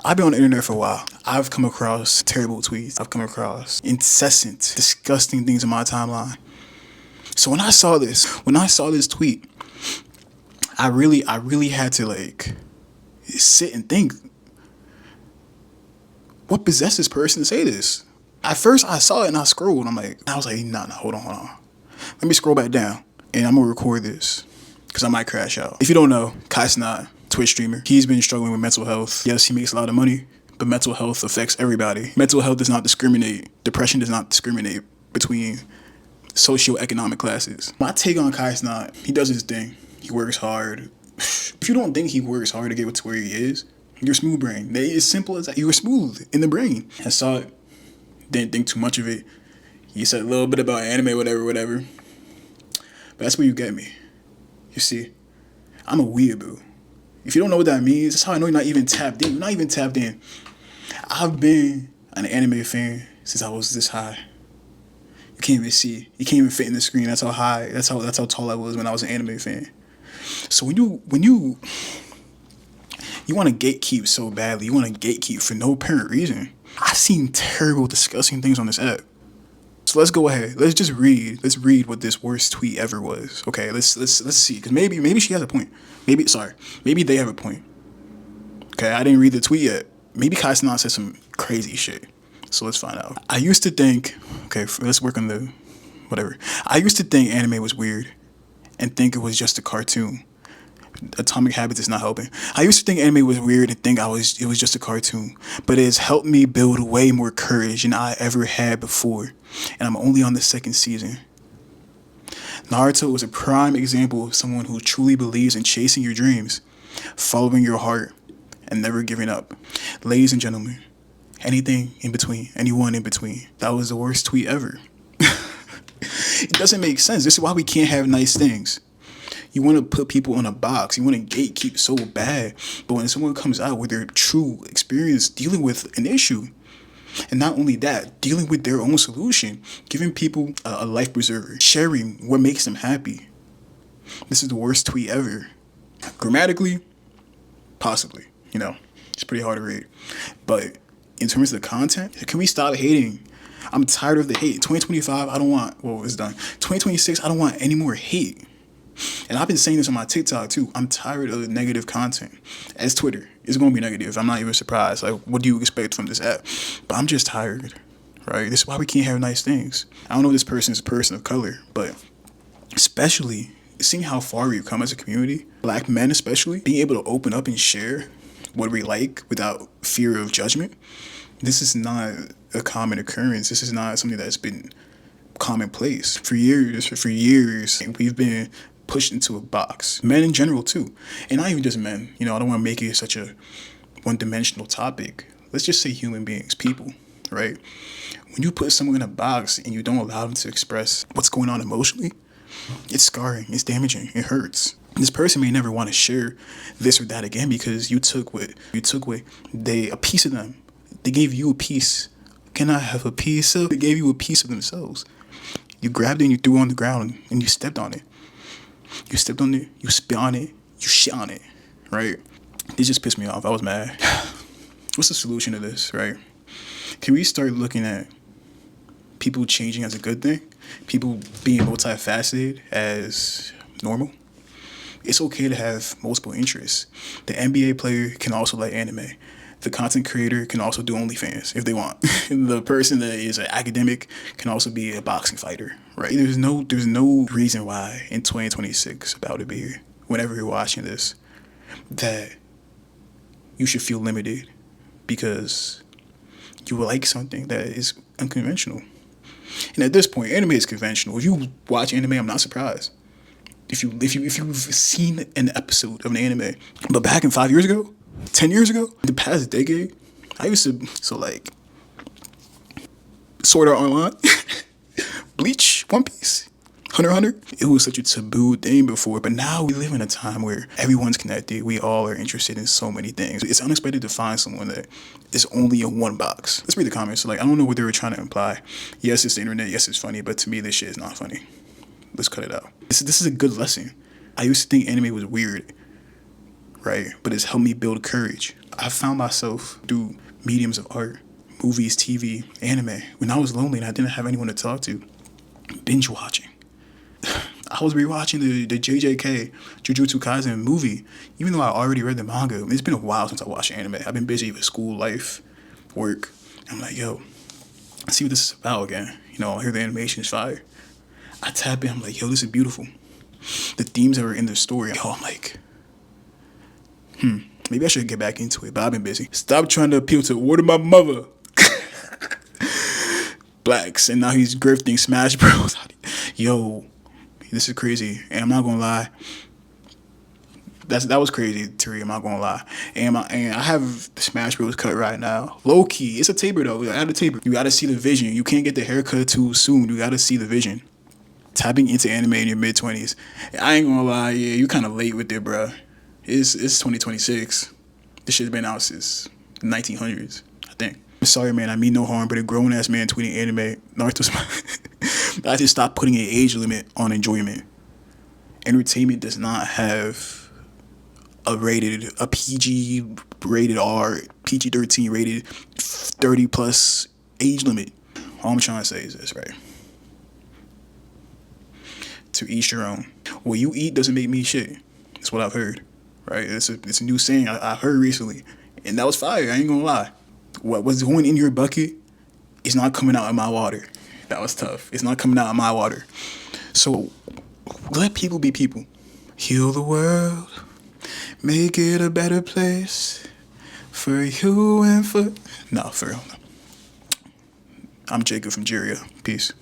I've been on the internet for a while. I've come across terrible tweets. I've come across incessant, disgusting things in my timeline. So when I saw this tweet, I really had to like sit and think, what possessed this person to say this? At first I saw it and I scrolled. I was like, nah, hold on. Let me scroll back down and I'm gonna record this because I might crash out. If you don't know, cenat, Twitch streamer, he's been struggling with mental health. Yes, he makes a lot of money, but mental health affects everybody. Mental health does not discriminate. Depression does not discriminate between socioeconomic classes. My take on cenat, he does his thing. He works hard. If you don't think he works hard to get to where he is, you're smooth brain. It's simple as that. You were smooth in the brain. I saw it, didn't think too much of it. He said a little bit about anime, whatever. But that's where you get me. You see, I'm a weeaboo. If you don't know what that means, that's how I know you're not even tapped in. You're not even tapped in. I've been an anime fan since I was this high. You can't even see. You can't even fit in the screen. That's how high. That's how tall I was when I was an anime fan. So when you want to gatekeep so badly, you want to gatekeep for no apparent reason. I've seen terrible, disgusting things on this app. So let's go ahead. Let's just read. Let's read what this worst tweet ever was. Okay, let's see. Because maybe she has a point. Maybe they have a point. Okay, I didn't read the tweet yet. Maybe cenat said some crazy shit. So let's find out. I used to think, let's work on the whatever. I used to think anime was weird and think it was just a cartoon. Atomic Habits is not helping. I used to think anime was weird and think it was just a cartoon, but it has helped me build way more courage than I ever had before, and I'm only on the second season. Naruto was a prime example of someone who truly believes in chasing your dreams, following your heart, and never giving up. Ladies and gentlemen, anyone in between, that was the worst tweet ever. It doesn't make sense. This is why we can't have nice things. You want to put people in a box. You want to gatekeep so bad. But when someone comes out with their true experience dealing with an issue, and not only that, dealing with their own solution, giving people a life preserver, sharing what makes them happy. This is the worst tweet ever. Grammatically, possibly. It's pretty hard to read. But in terms of the content, can we stop hating? I'm tired of the hate. 2025, it's done. 2026, I don't want any more hate. And I've been saying this on my TikTok too. I'm tired of negative content. As Twitter, it's going to be negative. I'm not even surprised. Like, what do you expect from this app? But I'm just tired, right? This is why we can't have nice things. I don't know if this person is a person of color, but especially seeing how far we've come as a community, black men especially, being able to open up and share what we like without fear of judgment. This is not a common occurrence. This is not something that's been commonplace. For years, we've been pushed into a box. Men in general too. And not even just men. I don't want to make it such a one-dimensional topic. Let's just say human beings, people, right? When you put someone in a box and you don't allow them to express what's going on emotionally, it's scarring, it's damaging, it hurts. This person may never want to share this or that again because you took away a piece of them. They gave you a piece. Can I have a piece of? They gave you a piece of themselves. You grabbed it and you threw it on the ground and you stepped on it. You stepped on it, you spit on it, you shit on it, right? This just pissed me off. I was mad. What's the solution to this, right? Can we start looking at people changing as a good thing? People being multifaceted as normal? It's okay to have multiple interests. The NBA player can also like anime. The content creator can also do OnlyFans if they want. The person that is an academic can also be a boxing fighter, right? There's no reason why in 2026, about to be here, whenever you're watching this, that you should feel limited because you like something that is unconventional. And at this point, anime is conventional. If you watch anime, I'm not surprised. If you've seen an episode of an anime, but back in 5 years ago, 10 years ago, the past decade, I used to, Sword Art Online, Bleach, One Piece, Hunter x Hunter. It was such a taboo thing before, but now we live in a time where everyone's connected. We all are interested in so many things. It's unexpected to find someone that is only in one box. Let's read the comments. I don't know what they were trying to imply. Yes, it's the internet. Yes, it's funny, but to me, this shit is not funny. Let's cut it out. This is a good lesson. I used to think anime was weird, right? But it's helped me build courage. I found myself through mediums of art, movies, TV, anime. When I was lonely and I didn't have anyone to talk to, binge watching. I was rewatching the JJK Jujutsu Kaisen movie, even though I already read the manga. It's been a while since I watched anime. I've been busy with school life, work. I'm like, yo, let's see what this is about again. You know, I hear the animation is fire. I tap in, I'm like, yo, this is beautiful. The themes that were in the story, yo, I'm like, maybe I should get back into it, but I've been busy. Stop trying to appeal to the word of my mother. Blacks, and now he's grifting Smash Bros. Yo, this is crazy, and I'm not gonna lie. That was crazy, Tari. I'm not gonna lie. And I have the Smash Bros cut right now. Low key, it's a taper though. I had a taper. You gotta see the vision. You can't get the haircut too soon. You gotta see the vision. Tapping into anime in your mid-20s. I ain't gonna lie. Yeah, you kind of late with it, bruh. It's 2026. This shit's been out since the 1900s, I think. I'm sorry, man. I mean no harm, but a grown ass man tweeting anime, Naruto's. I just stopped putting an age limit on enjoyment. Entertainment does not have a PG rated R, PG-13 rated 30 plus age limit. All I'm trying to say is this, right? To each your own. What you eat doesn't make me shit. That's what I've heard, right? It's a new saying I heard recently, and that was fire. I ain't gonna lie. What was going in your bucket is not coming out in my water. That was tough. It's not coming out in my water. So let people be people. Heal the world. Make it a better place for you and for... No, for real. I'm Jacob from Jiria. Peace.